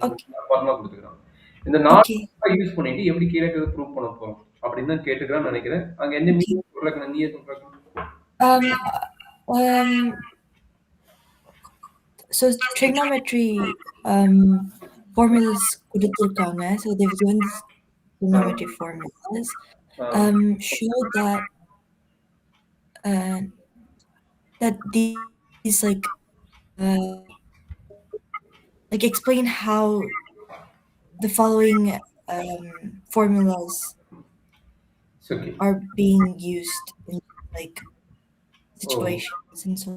Okay. Formula குடுத்துக்கிறான். இந்த 4 okay. Use பண்ணிட்டு எப்படி கீழ இருக்கிறத ப்ரூவ் பண்ண போறோம்? அப்படின்னு தான் கேட்டுருக்கான்னு நெனைக்கிறேன். அங்க என்ன ஓகே. மீனிங் சொல்றேன் நீயே சொல்றேன். Um, um, so trigonometry formulas கொடுத்திருக்காங்க. So they've given trigonometry formulas show that that these like explain how the following formulas okay. are being used in like oh! situations and so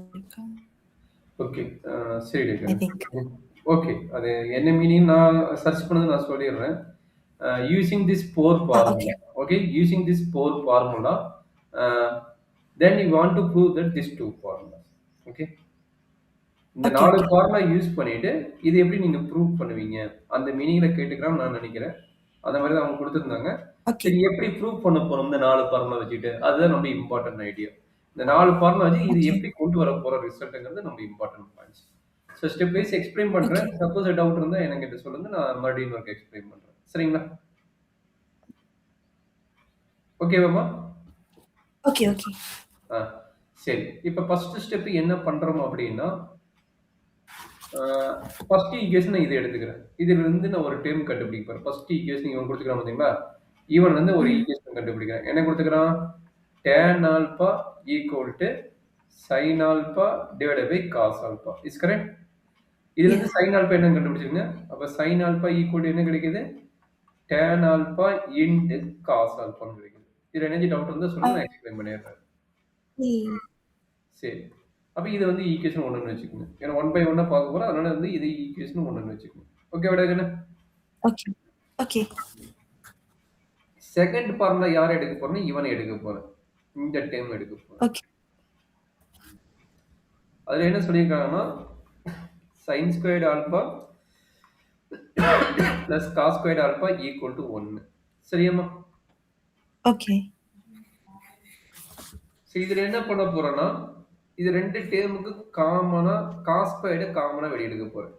okay. சரி I taken. think. Okay. அது என்ன meaning நான் search பண்ணது நான் சொல்லிடுறேன். Using this four Okay. Formula. Okay. Using this four formula, then you want to prove that this 2 formulas. Okay. இந்த Okay. 4 Okay. Formula use பண்ணிட்டு, இது எப்படி நீங்க ப்ரூவ் பண்ணுவீங்க? அந்த மீனிங்ல கேட்டுக்கிறான்னு நான் நெனைக்கிறேன். அந்த மாரி தான் அவங்க குடுத்திருந்தாங்க. Okay. சரி எப்படி ப்ரூவ் பண்ண போறோம் இந்த 4 ஃபார்முலா வச்சுட்டு? அதுதான் ரொம்ப இம்பார்ட்டன்ட் ஐடியா. இந்த 4 ஃபார்முலா வச்சு இது Okay. எப்படி கொண்டு வர போற ரிசல்ட்ங்கிறது ரொம்ப important points. So step wise explain பண்றேன். Okay. சப்போஸ் டவுட் இருந்தா என்கிட்ட சொல்லுங்க. நான் மறுபடியும் இன்னொருக்க எக்ஸ்பிளைன் பண்றேன். சரிங்களா? ஓகேவாம்மா? Okay. Okay. ஆ சரி. இப்ப ஃபர்ஸ்ட் ஸ்டெப் என்ன பண்றோம் அப்படின்னா, ஃபர்ஸ்ட் ஈக்குவேஷன் நான் இத எடுத்துக்கிறேன். இதிலிருந்து நான் ஒரு டெர்ம் கண்டுபிடிக்க போறேன். ஃபர்ஸ்ட் ஈக்குவேஷன் இவன் குடுத்துக்கிறான் பார்த்தீங்களா? இவன்லருந்து ஒரு ஈக்குவேஷன் கண்டுபிடிக்கிறேன். என்ன குடுத்துக்கிறான்? tan alpha equal to sin alpha divided by cos alpha. Is correct? இதிலிருந்து Yeah. sin ஆல்பா என்னன்னு கண்டுபிடிச்சிருங்க. அப்ப sin ஆல்பா ஈக்குவல் டு என்ன கிடைக்குது? tan ஆல்பா இன்டு cos ஆல்பான்னு கிடைக்குது. இதுல எனர்ஜி டவுட் இருந்தா சொல்லுங்க நான் எக்ஸ்பிளைன் பண்ணிடுறேன். சரி. அப்ப இது வந்து ஈக்குவேஷன் 1ன்னு வச்சுக்கோங்க. ஏன்னா 1 பை 1 பார்க்க போறோம். அதனால வந்து இது ஈக்குவேஷன் 1ன்னு வச்சுக்கோங்க. ஓகேவா டேகன்? Okay. Okay. செகண்ட் ஃபார்முலா யார எடுக்க போறேன்னா, இவன எடுக்க போறேன். இந்த டெர்ம் எடுக்க போறேன். Okay. அதுல என்ன சொல்லியிருக்காங்கன்னா, sin squared alpha plus cos squared alpha equal to 1. சரியாம்மா? Okay. சரி இதுல என்ன பண்ண போறேன்னா, இது 2 டேர்முக்கு காமனா cos ஸ்கொயர்ட காமனா வெளிய எடுக்க போறேன்.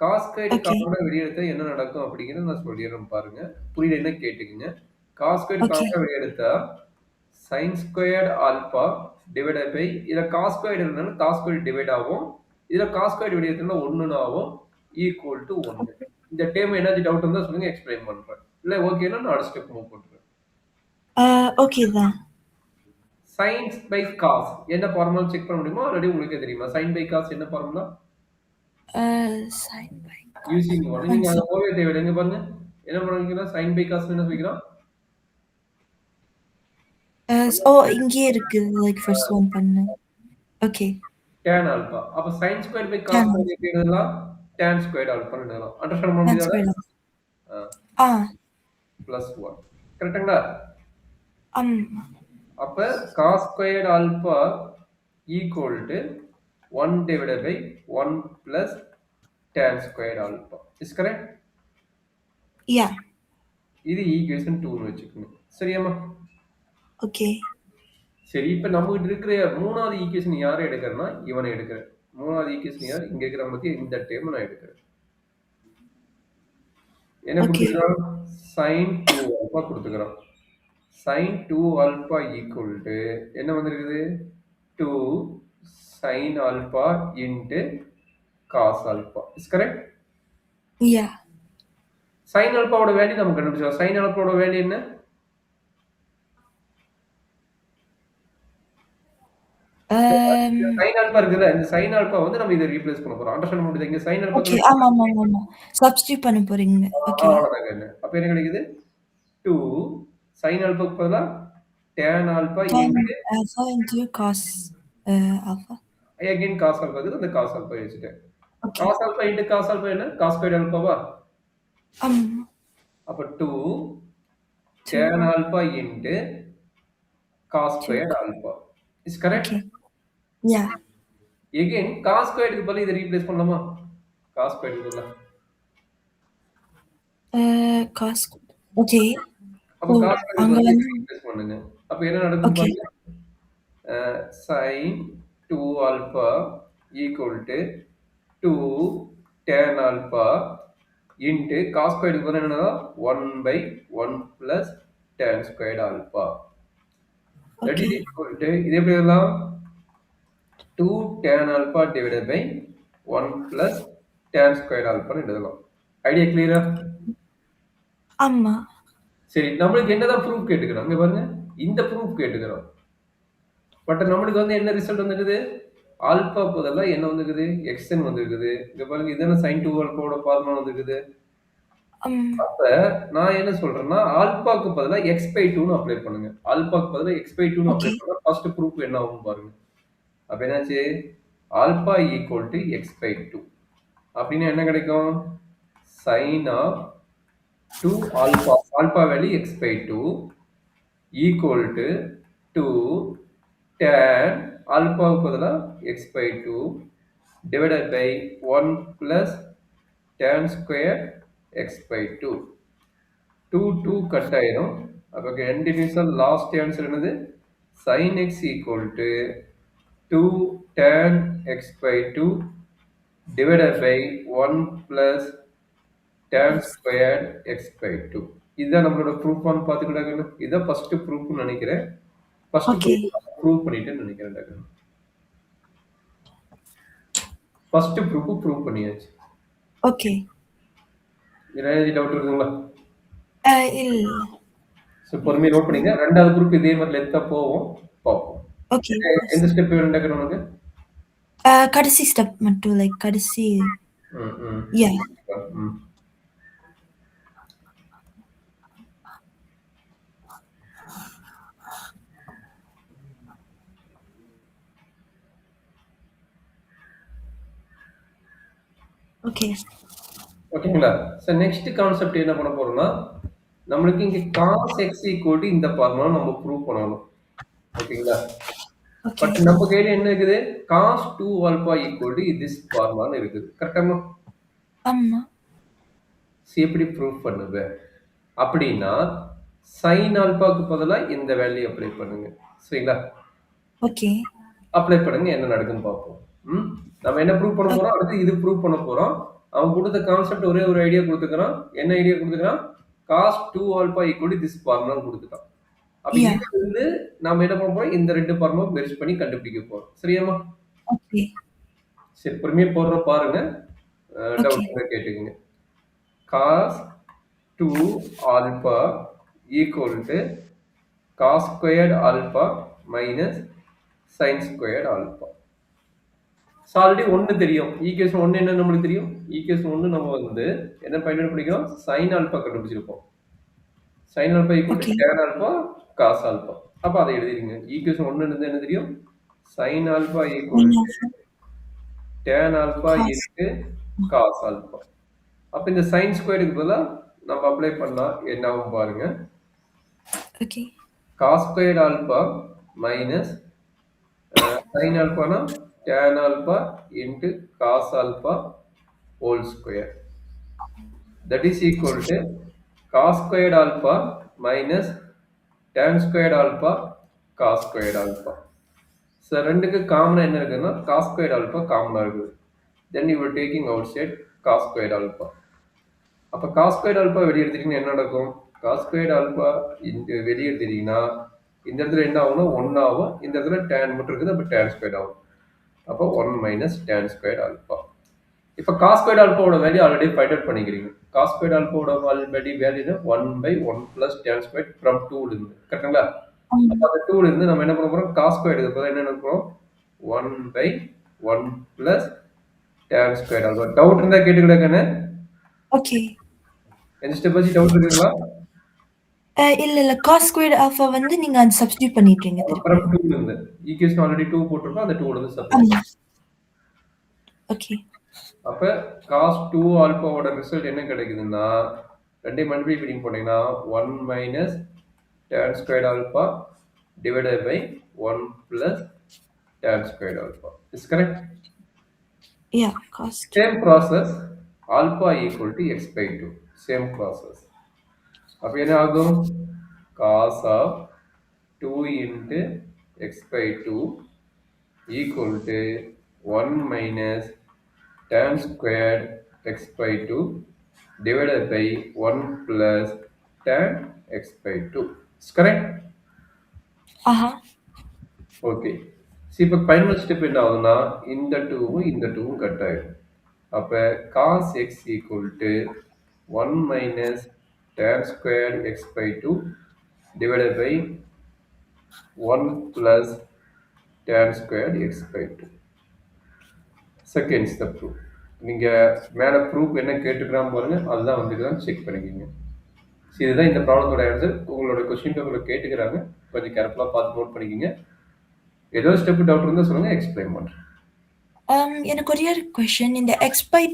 cos squared Okay. காமனா வெளிய எடுத்தா என்ன நடக்கும் அப்படிங்கிறத நான் சொல்லிடுறேன் பாருங்க. புரியலைன்னா கேட்டுக்கங்க. cos squared Okay. காமனா வெளிய எடுத்தா sin squared alpha divided by இதுல cos ஸ்கொயர்ட் இருந்தாலும் cos ஸ்கொயர்ட் டிவைட் ஆகும். இதுல cos ஸ்கொயர்ட் வெளிய எடுத்தா 1ன்னு ஆகும். Equal to 1. இந்த டேர்ம் ஏதாச்சும் டவுட் இருந்தா சொல்லுங்க எக்ஸ்பிளைன் பண்றேன். இல்ல ஓகேன்னா நான் அடுத்த ஸ்டெப் மூவ் பண்றேன். Okay then. sin பை cos என்ன ஃபார்முலா செக் பண்ண முடியுமா? ஆல்ரெடி உங்களுக்கே தெரியுமா? sin பை cos என்ன ஃபார்முலா? Sin by using 1. நீங்க அங்க போகவே தேவையில்லை. இங்க பாருங்க. என்ன பண்ணுவீங்கன்னா sin பை cos என்ன சொல்லிக்கிறோம்? இங்கேயே இருக்கு like first one பண்ணு. Okay. tan alpha. அப்ப sin square by cos Tan. Square எப்படி எழுதலாம்? tan ஸ்கொயர் ஆல்பான்னு எழுதலாம். அண்டர்ஸ்டாண்ட் பண்ண Tan முடியுதா? squared. பிளஸ் 1. கரெக்ட்டுங்களா? Um. அப்ப cos squared alpha equal to 1 divided by 1 plus tan squared alpha. Is correct? Yeah. இது ஈக்குவேஷன் 2ன்னு வச்சுக்கோங்க. சரியாம்மா? Okay. சரி இப்ப நம்மகிட்ட இருக்கிற 3வது ஈக்குவேஷன் யார எடுக்கிறேன்னா இவனை எடுக்கிறேன். 3வது ஈக்குவேஷன் யார்? இங்க இருக்கிற பத்தி இந்த டேர்ம் நான் எடுக்கிறேன். என்ன Okay. குடுத்துக்கிறான்? sin 2 ஆல்பா குடுத்துக்கிறான். sin 2 ஆல்பா ஈக்குவல் டு என்ன வந்திருக்குது? 2 sin alpha into cos alpha. Is correct? Yeah. sin ஆல்பாவோட வேல்யூ நம்ம கண்டுபிடிச்சோம். sin ஆல்பாவோட வேல்யூ என்ன? sin ஆல்பா இருக்குல்ல, இந்த sin ஆல்பா வந்து நம்ம இத ரீப்ளேஸ் பண்ண போறோம். அண்டர்ஸ்டாண்ட் முடியுதா? இங்க sin ஆல்பா Okay. ஆமா. Substitute பண்ண போறீங்க. Okay. அவ்வளவுதாங்க என்ன. அப்ப என்ன கிடைக்குது? 2 sin ஆல்பாக்கு பதிலா tan alpha Tan into alpha into cos alpha. Again cos alpha இருக்குது. அந்த cos ஆல்பா வச்சுட்டேன். Okay. cos alpha into cos alpha என்ன? cos ஸ்கொயர்ட் ஆல்பாவா? அப்ப 2 tan alpha into cos squared alpha. Is correct? Okay. Yeah. Again cos ஸ்கொயர்டுக்கு பதிலா இத replace பண்ணலாமா? cos ஸ்கொயர்டுக்கு பதிலா. Cos. Okay. அப்ப cos ஸ்கொயர்டுக்கு அங்க பதிலா இத வந்து ரீப்ளேஸ் பண்ணுங்க. அப்ப என்ன நடக்கும் Okay. பாருங்க. sin 2 alpha equal to 2 tan alpha into cos ஸ்கொயருக்கு பதிலா என்னன்னா 1/1 plus tan squared alpha. That is okay equal to இது எப்படி எழுதலாம் 2 tan alpha divided by 1 plus tan squared alpha ன்னு எழுதலாம். ஐடியா கிளியரா? ஆமா சரி நம்மளுக்கு என்னதான் ப்ரூஃப் கேட்டுக்கிறோம் இங்க பாருங்க இந்த ப்ரூஃப் கேட்டுக்கிறோம் பட் நம்மளுக்கு வந்து என்ன ரிசல்ட் வந்துருக்குது ஆல்பா பதிலாக என்ன வந்துருக்குது எக்ஸ்என் வந்துருக்குது இங்க பாருங்க இதுதானே சைன் 2 ஆல்பாவோட ஃபார்முலா வந்துருக்குது அப்ப நான் என்ன சொல்றேன்னா ஆல்பாக்கு பதிலா எக்ஸ் பை டூன்னு அப்ளை பண்ணுங்க ஆல்பாக்கு பதிலா எக்ஸ் பை டூன்னு அப்ளை ஓகே பண்ணா ஃபர்ஸ்ட் ப்ரூஃப் என்ன ஆகும் பாருங்க அப்ப என்னாச்சு alpha equal to X by two அப்படின்னு என்ன கிடைக்கும் sine of 2 alpha alpha value X by two equal to 2 tan ஆல்பாவுக்கு பதிலாக X by two divided by 1 plus tan square X by two 2 cut ஆயிரும் அப்போ ரெண்டு நிமிஷம் லாஸ்ட் ஆன்சர் என்னது sin x equal to 2 tan x by 2 divided by 1 plus tan squared x by 2 இதுதான் நம்மளோட ப்ரூஃபான்னு பார்த்துக்கிட்டாங்க இதான் ஃபர்ஸ்ட் ப்ரூஃப்னு நினைக்கிறேன் ஃபர்ஸ்ட் ஓகே ப்ரூஃப் பண்ணிட்டேன்னு நினைக்கிறேன் ஃபர்ஸ்ட் ப்ரூஃப் பண்ணியாச்சு ஓகே ஏதாவது டவுட் இருக்குங்களா இல்ல ஸோ பொறுமையாக நோட் பண்ணிங்க ரெண்டாவது ப்ரூஃப் இதே மாதிரி லென்த்தாக போவோம் பார்ப்போம் ஓகே எந்த ஸ்டெப் வேணும் உனக்கு கடைசி ஸ்டெப் மட்டும் லைக் கடைசி ம் ம் யா ம் ஓகே ஓகேங்களா சார் நெக்ஸ்ட் கான்செப்ட் என்ன பண்ண போறோம்னா நம்மளுக்கு இங்க காஸ் எக்ஸ் ஈக்குவல் இந்த ஃபார்முலா நம்ம ப்ரூவ் பண்ணணும் ஓகேங்களா ஓகே பட் நம்ம கையில என்ன இருக்குது cos 2 alpha equal to this ஃபார்முலான்னு இருக்குது கரெக்டாமா ஆமா எப்படி ப்ரூவ் பண்ணுவேன் அப்படின்னா சைன் ஆல்பாக்கு பதிலா இந்த வேல்யூ அப்ளை பண்ணுங்க சரிங்களா ஓகே அப்ளை பண்ணுங்க என்ன நடக்குன்னு பார்ப்போம் ம் நம்ம என்ன ப்ரூவ் பண்ண போறோம் அடுத்து இது ப்ரூவ் பண்ண போறோம் அவன் கொடுத்த கான்செப்ட் ஒரே ஒரு ஐடியா கொடுத்துக்கிறான் என்ன ஐடியா கொடுத்துக்கிறான் காஸ் 2 ஆல்பா ஈக்குவல் திஸ் ஃபார்முலான்னு கொடுத்துட்டான் அப்ப யா இதுல இருந்து நாம என்ன பண்ண போறோம் இந்த ரெண்டு ஃபார்முலா மெர்ஜ் பண்ணி கண்டுபிடிக்க போறோம் சரியாமா ஓகே சரி பொறுமையா போடுற பாருங்க ஓகே டவுட் கேட்டுக்கங்க cos 2 alpha equal to cos squared alpha minus sine squared alpha already ஒன்று தெரியும் ஈக்குவேஷன் ஒன்று என்ன நம்மளுக்கு தெரியும் ஈக்குவேஷன் ஒன்று நம்ம வந்து என்ன பயன்படுத்திக்கிறோம் சைன் ஆல்பா கண்டுபிடிச்சிருப்போம் sine alpha equal to okay tan alpha cos alpha அப்போ அதை எழுதிருங்க ஈக்குவேஷன் ஒன்று இருந்து என்ன தெரியும் sine alpha equal to tan alpha into cos alpha அப்போ இந்த சைன் ஸ்கொயருக்கு பதிலாக நம்ம அப்ளை பண்ணா என்ன ஆகும் பாருங்க okay cos square alpha minus sine ஆல்பானா tan alpha into cos alpha whole square that is equal to cos squared alpha minus tan squared alpha cos squared alpha so ரெண்டுக்கு காமனா என்ன இருக்குன்னா cos squared alpha காமனா இருக்குது then you are taking outside cos squared alpha அப்ப cos squared alpha வெளிய எடுத்தீங்கன்னா என்ன நடக்கும் cos squared alpha இந்த வெளிய எடுத்தீங்கன்னா இந்த இடத்துல என்ன ஆகும்னா 1 ஆகும் இந்த இடத்துல tan மட்டும் இருக்குது அப்ப tan squared ஆகும் அப்போ 1 மைனஸ் tan ஸ்கொயர் ஆல்பா இப்போ காஸ் ஸ்கொயர் ஆல்பாவோட வேல்யூ ஆல்ரெடி ஃபைண்ட் அவுட் பண்ணிக்கிறீங்க காஸ் ஸ்கொயர் ஆல்பாவோட value 1/1 plus tan square from 2 இருந்து கரெக்ட்டுங்களா அப்போ அந்த 2 இருந்து நம்ம என்ன பண்ண போறோம் காஸ் ஸ்கொயர் இதுக்கு என்ன நினைக்கிறோம் 1/1 plus tan square alpha doubt இருந்தா கேட்டுக்கிடக்கனே ஓகே எந்த ஸ்டெப் வச்சு டவுட் இருக்குங்களா இல்ல இல்ல காஸ் ஸ்கொயர்ட் ஆல்பா வந்து நீங்க அது சப்ஸ்டிட்யூட் பண்ணிட்டீங்க ஃப்ரம் திருப்பி 2 இருந்து ஈக்குவேஷன் ஆல்ரெடி 2 போட்டுருக்கோம் அந்த 2 ல இருந்து சப்ஸ்டிட்யூட் ஆமா ஓகே அப்ப காஸ் 2 ஆல்பாவோட ரிசல்ட் என்ன கிடைக்குதுன்னா ரெண்டையும் மல்டிப்ளை பண்ணி போட்டீங்கன்னா 1 minus tan squared alpha divided by 1 plus tan squared alpha is correct yeah cause same process alpha equal to X by 2 same process அப்போ என்ன ஆகும் cos of 2 into X by 2 equal to 1 minus tan squared x by 2 divided by 1 plus tan x by 2. Is correct? Okay. இப்போ final step என்ன ஆகுதுன்னா, இந்த 2வும் இந்த 2வும் cut ஆயிடும். அப்ப cos x equal to 1 minus tan squared x by 2 divided by 1 plus tan squared x by 2. Second step proof. நீங்க மேல proof என்ன கேட்டுக்கிறான்னு பாருங்க, அதுதான் வந்துருக்கான்னு செக் பண்ணிக்கோங்க. இதுதான் இந்த ப்ராப்ளத்தோட ஆன்சர். உங்களோட கொஸ்டின் பேப்பர்ல கேட்டுக்கிறாங்க, கொஞ்சம் கேர்ஃபுல்லா பார்த்து நோட் பண்ணிக்கோங்க. ஏதோ ஸ்டெப் டவுட் இருந்தா சொல்லுங்க, எக்ஸ்பிளைன் பண்றேன். எனக்கு ஒரே ஒரு கொஸ்டின். இந்த x by